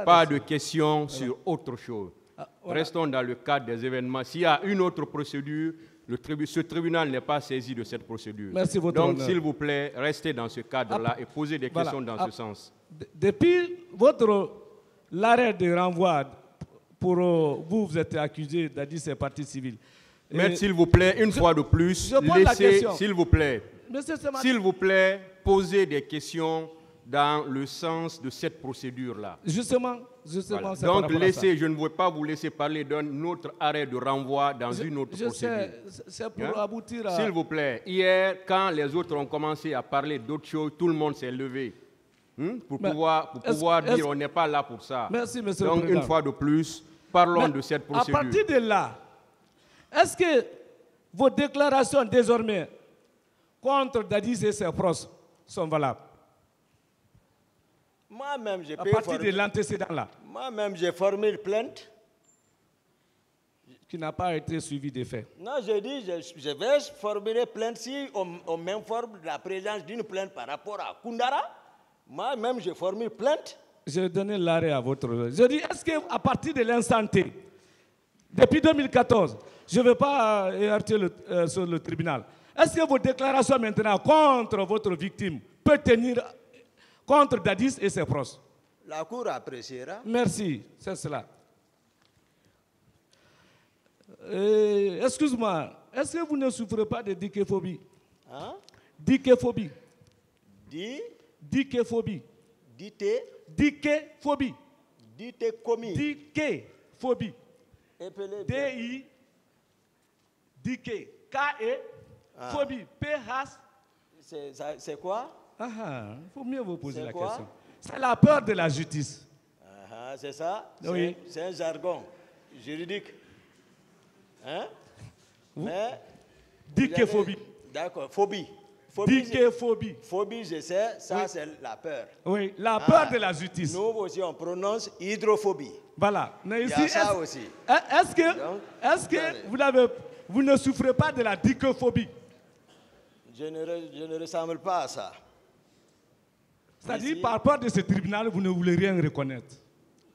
Pas de questions sur autre chose. Voilà. Restons dans le cadre des événements. S'il y a une autre procédure, ce tribunal n'est pas saisi de cette procédure. Merci, votre Donc, honneur. s'il vous plaît, restez dans ce cadre-là et posez des questions dans ce sens. Depuis l'arrêt de renvoi, pour vous êtes accusé d'adis c'est partie civile. Maître, s'il vous plaît, une fois de plus, laissez, s'il vous plaît, posez des questions dans le sens de cette procédure-là. Justement, voilà. Donc, laissez, je ne veux pas vous laisser parler d'un autre arrêt de renvoi dans une autre procédure. C'est pour aboutir à... S'il vous plaît, hier, quand les autres ont commencé à parler d'autres choses, tout le monde s'est levé pour pouvoir dire on n'est pas là pour ça. Merci, monsieur Donc, le Président. une fois de plus, parlons de cette procédure. À partir de là, est-ce que vos déclarations désormais contre Dadis et ses proches sont valables? Moi-même, j'ai à partir de l'antécédent-là. Moi-même, j'ai formé une plainte. Qui n'a pas été suivi des faits. Non, je dis, je vais former une plainte si on m'informe de la présence d'une plainte par rapport à Koundara. Moi-même, j'ai formé une plainte. J'ai donné l'arrêt à votre... Je dis, est-ce qu'à partir de l'instant T, depuis 2014, je ne vais pas heurter sur le tribunal, est-ce que vos déclarations maintenant contre votre victime peuvent tenir contre Dadis et ses proches? La Cour appréciera. Merci, c'est cela. Excuse-moi, est-ce que vous ne souffrez pas de dicéphobie? Hein? Dicéphobie. Dicéphobie. Dicéphobie. Dicéphobie. D-I. Dicé. K-E. Phobie. P-H. C'est quoi? Il faut mieux vous poser la quoi? question. C'est la peur de la justice. C'est ça? Oui. C'est un jargon juridique. Hein? Mais dicéphobie. D'accord, phobie. Dicéphobie. Phobie, je sais, ça c'est la peur. Oui, la peur de la justice. Nous aussi, on prononce hydrophobie. Voilà. Mais ici, il y a ça aussi. Est-ce que vous ne souffrez pas de la dicéphobie? Je ne ressemble pas à ça. C'est-à-dire, par peur de ce tribunal, vous ne voulez rien reconnaître.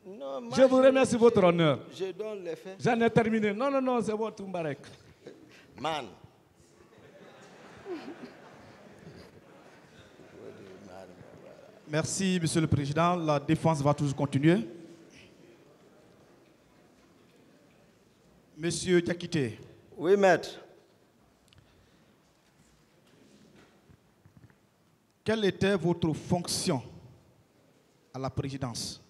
Non, moi, je vous remercie de votre honneur. Je donne les faits. J'en ai terminé. Non, c'est votre Mbarek. Man. Merci, Monsieur le Président. La défense va toujours continuer. Monsieur Diakité. Oui, maître. Quelle était votre fonction à la présidence,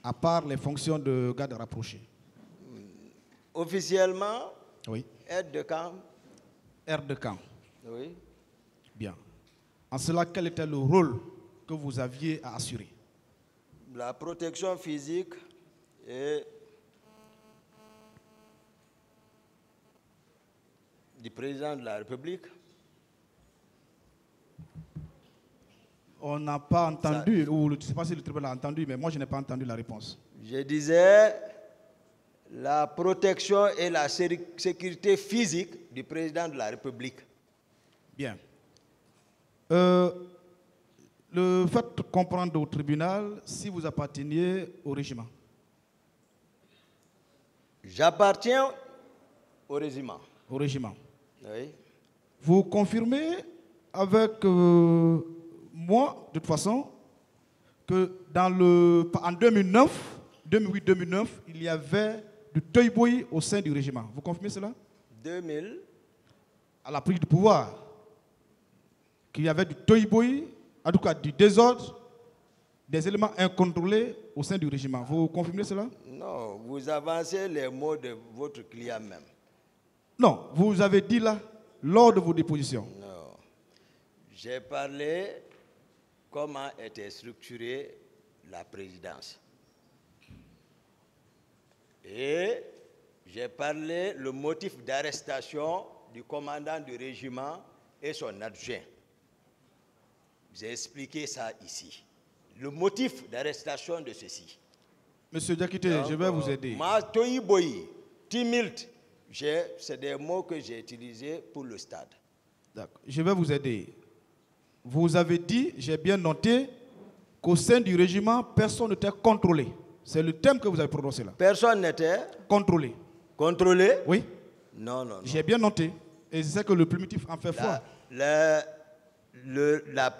à part les fonctions de garde rapproché? Officiellement, oui. Aide de camp. Aide de camp. Oui. Bien. En cela, quel était le rôle que vous aviez à assurer? La protection physique et du président de la République. On n'a pas entendu, ou je ne sais pas si le tribunal a entendu, mais moi je n'ai pas entendu la réponse. Je disais la protection et la sécurité physique du président de la République. Bien. Le fait de comprendre au tribunal si vous apparteniez au régiment. J'appartiens au régiment. Au régiment. Oui. Vous confirmez avec moi, de toute façon, que en 2009, 2008-2009, il y avait du toy-boy au sein du régiment. Vous confirmez cela? 2000. À la prise du pouvoir, qu'il y avait du toy-boy, en tout cas du désordre, des éléments incontrôlés au sein du régiment. Vous confirmez cela? Non, vous avancez les mots de votre client même. Non, vous avez dit là, lors de vos dépositions. Non. J'ai parlé comment était structurée la présidence. Et j'ai parlé le motif d'arrestation du commandant du régiment et son adjoint. J'ai expliqué ça ici. Le motif d'arrestation de ceci. Monsieur Diakité, je vais vous aider. Toyi-boyi, timilt, c'est des mots que j'ai utilisés pour le stade. D'accord. Je vais vous aider. Vous avez dit, j'ai bien noté, qu'au sein du régiment, personne n'était contrôlé. C'est le terme que vous avez prononcé là. Personne n'était contrôlé. Contrôlé? Oui. Non, non, non. J'ai bien noté. Et c'est que le primitif en fait foi.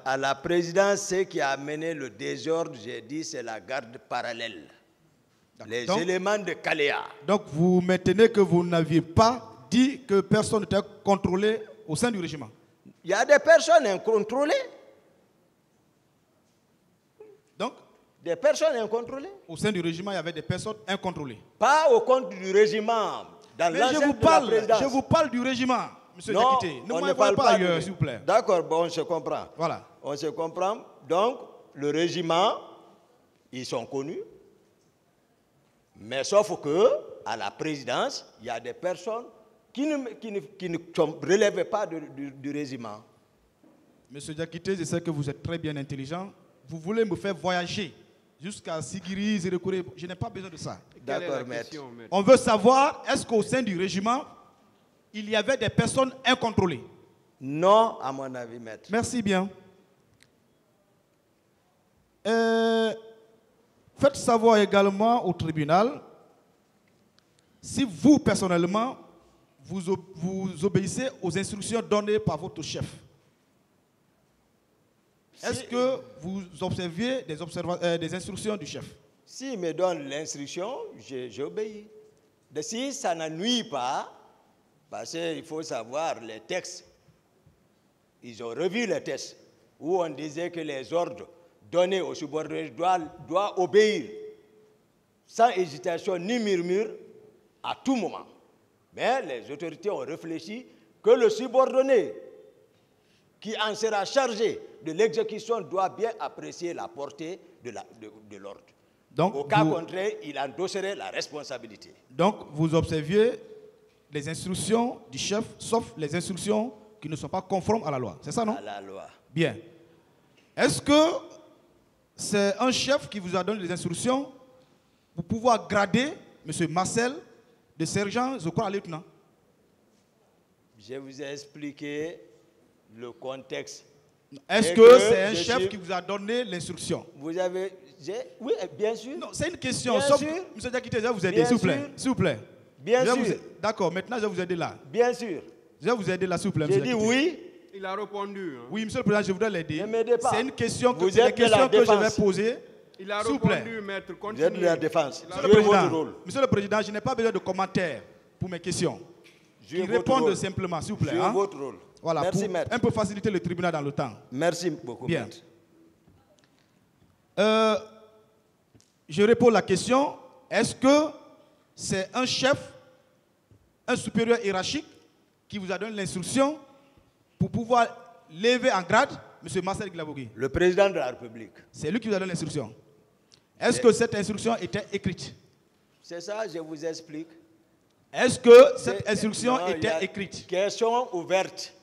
À la présidence, ce qui a amené le désordre, j'ai dit, c'est la garde parallèle. Les éléments de Caléa. Donc vous maintenez que vous n'aviez pas dit que personne n'était contrôlé au sein du régiment. Il y a des personnes incontrôlées. Donc des personnes incontrôlées. Au sein du régiment, il y avait des personnes incontrôlées. Pas au compte du régiment. Dans mais je vous parle du régiment, M. Diakité. Ne m'envoyez pas ailleurs, s'il vous plaît. D'accord, bon, on se comprend. Voilà. On se comprend. Donc, le régiment, ils sont connus. Mais sauf que, à la présidence, il y a des personnes qui ne relèvent pas du régiment. M. Diakité, je sais que vous êtes très bien intelligent. Vous voulez me faire voyager jusqu'à Sigiri, Zérekouré. Je n'ai pas besoin de ça. D'accord, maître. On veut savoir, est-ce qu'au sein du régiment, il y avait des personnes incontrôlées? Non, à mon avis, maître. Merci bien. Faites savoir également au tribunal si vous, personnellement, vous obéissez aux instructions données par votre chef. Est-ce que vous observiez des instructions du chef? S'il me donne l'instruction, j'obéis. Si ça n'ennuie pas, parce qu'il faut savoir les textes, ils ont revu les textes, où on disait que les ordres donnés aux subordonnés doivent obéir, sans hésitation ni murmure, à tout moment. Mais les autorités ont réfléchi que le subordonné qui en sera chargé de l'exécution doit bien apprécier la portée de l'ordre. Au cas contraire, il endosserait la responsabilité. Donc, vous observiez les instructions du chef, sauf les instructions qui ne sont pas conformes à la loi. C'est ça, non? À la loi. Bien. Est-ce que c'est un chef qui vous a donné les instructions pour pouvoir grader M. Marcel de sergent, je crois, à lieutenant? Je vous ai expliqué le contexte. Est-ce que c'est un chef qui vous a donné l'instruction? Vous avez... Oui, bien sûr. Non, c'est une question. M. Diakité, je vais vous aider, s'il vous plaît. S'il vous plaît. Bien sûr. D'accord, maintenant je vais vous aider là. Bien sûr. Je vais vous aider là, s'il vous plaît. J'ai dit oui. Il a répondu. Hein. Oui, Monsieur le Président, je voudrais l'aider. Ne m'aidez pas. C'est une question que, que je vais poser. Il a répondu, maître. Vous êtes de la défense. Monsieur le Président, je n'ai pas besoin de commentaires pour mes questions. Qui répondent simplement, s'il vous plaît. Jouez votre rôle. Voilà, merci, pour maître. Un peu faciliter le tribunal dans le temps. Merci beaucoup, bien. Maître. Je réponds à la question, est-ce que c'est un chef, un supérieur hiérarchique qui vous a donné l'instruction pour pouvoir lever en grade M. Marcel Glabogui? Le président de la République. C'est lui qui vous a donné l'instruction. Est-ce que cette instruction était écrite? C'est ça, je vous explique. Est-ce que cette instruction était écrite? Question ouverte.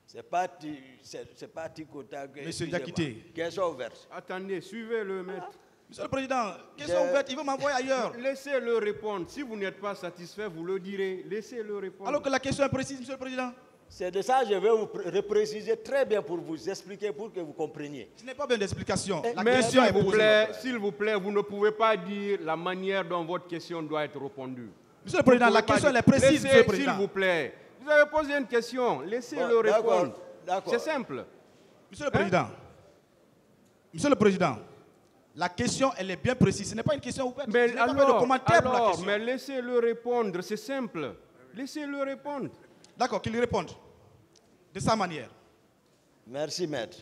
C'est pas Tikota. Monsieur Diakité. Question ouverte. Attendez, suivez-le, maître. Monsieur le Président, question ouverte, il veut m'envoyer ailleurs. Laissez-le répondre. Si vous n'êtes pas satisfait, vous le direz. Laissez-le répondre. Alors que la question est précise, Monsieur le Président. C'est de ça que je vais vous repréciser très bien pour vous expliquer, pour que vous compreniez. Ce n'est pas bien d'explication. La question est posée. S'il vous plaît, vous ne pouvez pas dire la manière dont votre question doit être répondue. Monsieur le Président, la question est précise, Monsieur le Président. S'il vous plaît. Vous avez posé une question. Laissez-le répondre. C'est simple. Monsieur le Président. Monsieur le Président. La question, elle est bien précise. Ce n'est pas une question ouverte. Mais je n'ai pas fait de commentaire pour la question. Mais laissez-le répondre, c'est simple. Laissez-le répondre. D'accord, qu'il réponde. De sa manière. Merci, maître.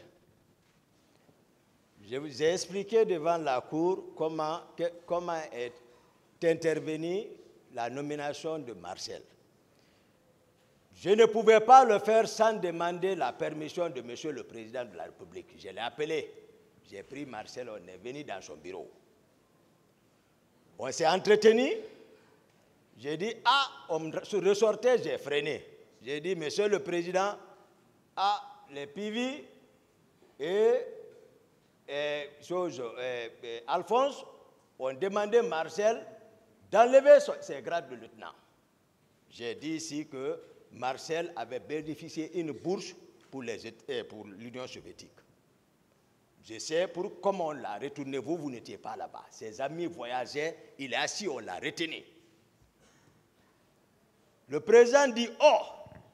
Je vous ai expliqué devant la Cour comment est intervenue la nomination de Marcel. Je ne pouvais pas le faire sans demander la permission de M. le Président de la République. Je l'ai appelé. J'ai pris Marcel, on est venu dans son bureau. On s'est entretenu. J'ai dit, on ressortait, j'ai freiné. J'ai dit, Monsieur le Président, les PV et Alphonse ont demandé à Marcel d'enlever ses grades de lieutenant. J'ai dit ici que Marcel avait bénéficié d'une bourse pour l'Union soviétique. Je sais, comme on l'a retourné, vous n'étiez pas là-bas. Ses amis voyageaient, il est assis, on l'a retenu. Le président dit, oh,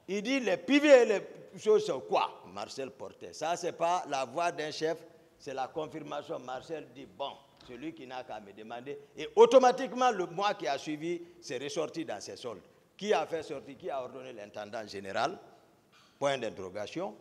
il dit les pivets et les choses, c'est quoi? Marcel portait. Ça, ce n'est pas la voix d'un chef, c'est la confirmation. Marcel dit, bon, celui qui n'a qu'à me demander. Et automatiquement, le mois qui a suivi, c'est ressorti dans ses soldes. Qui a fait sortir, qui a ordonné l'intendant général? Point d'interrogation.